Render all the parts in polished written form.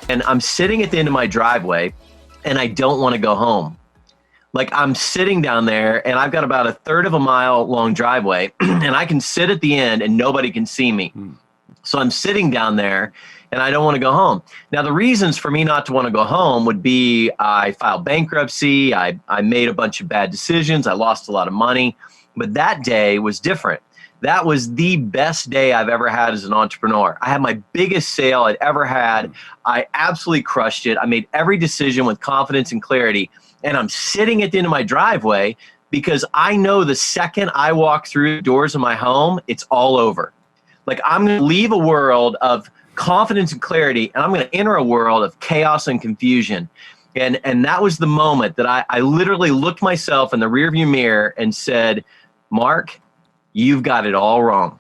and I'm sitting at the end of my driveway and I don't want to go home. Like I'm sitting down there and I've got about a third of a mile long driveway and I can sit at the end and nobody can see me. So I'm sitting down there and I don't want to go home. Now, the reasons for me not to want to go home would be I filed bankruptcy. I made a bunch of bad decisions. I lost a lot of money. But that day was different. That was the best day I've ever had as an entrepreneur. I had my biggest sale I'd ever had. I absolutely crushed it. I made every decision with confidence and clarity. And I'm sitting at the end of my driveway because I know the second I walk through the doors of my home, it's all over. Like I'm going to leave a world of confidence and clarity, and I'm going to enter a world of chaos and confusion. And that was the moment that I literally looked myself in the rearview mirror and said, Mark, you've got it all wrong.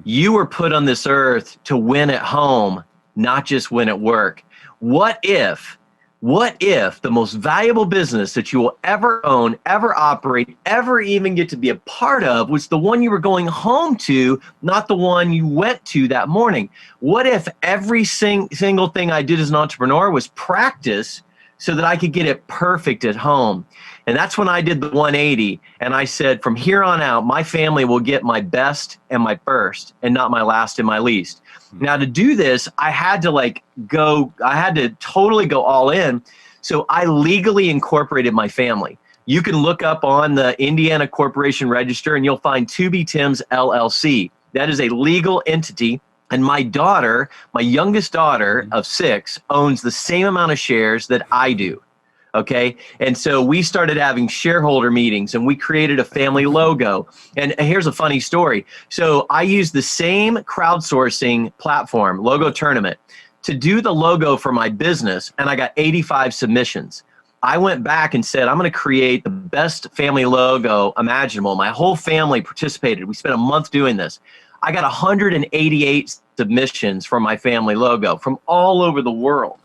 You were put on this earth to win at home, not just win at work. What if the most valuable business that you will ever own, ever operate, ever even get to be a part of was the one you were going home to, not the one you went to that morning? What if every single thing I did as an entrepreneur was practice so that I could get it perfect at home? And that's when I did the 180. And I said, from here on out, my family will get my best and my first and not my last and my least. Now, to do this, I had to totally go all in. So I legally incorporated my family. You can look up on the Indiana Corporation Register and you'll find To Be Tim's LLC. That is a legal entity. And my daughter, my youngest daughter of 6, owns the same amount of shares that I do. Okay. And so we started having shareholder meetings and we created a family logo. And here's a funny story. So I used the same crowdsourcing platform, Logo Tournament, to do the logo for my business. And I got 85 submissions. I went back and said, I'm going to create the best family logo imaginable. My whole family participated. We spent a month doing this. I got 188 submissions for my family logo from all over the world.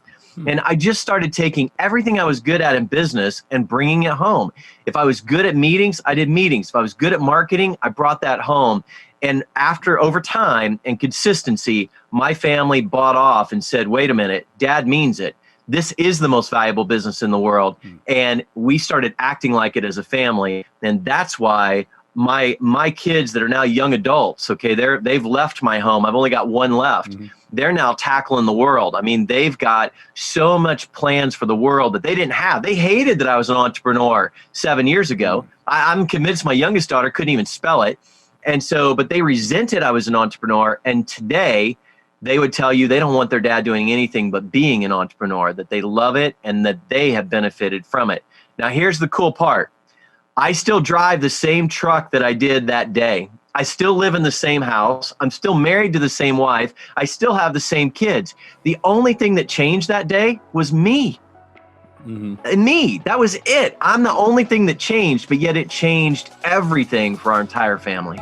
And I just started taking everything I was good at in business and bringing it home. If I was good at meetings, I did meetings. If I was good at marketing, I brought that home. And over time and consistency, my family bought off and said, wait a minute, Dad means it. This is the most valuable business in the world. And we started acting like it as a family. And that's why my kids that are now young adults, okay, they've left my home. I've only got one left. They're now tackling the world. I mean, they've got so much plans for the world that they didn't have. They hated that I was an entrepreneur 7 years ago. I'm convinced my youngest daughter couldn't even spell it. And so, but they resented I was an entrepreneur. And today they would tell you they don't want their dad doing anything but being an entrepreneur, that they love it and that they have benefited from it. Now, here's the cool part. I still drive the same truck that I did that day. I still live in the same house. I'm still married to the same wife. I still have the same kids. The only thing that changed that day was me. Me. That was it. I'm the only thing that changed, but yet it changed everything for our entire family.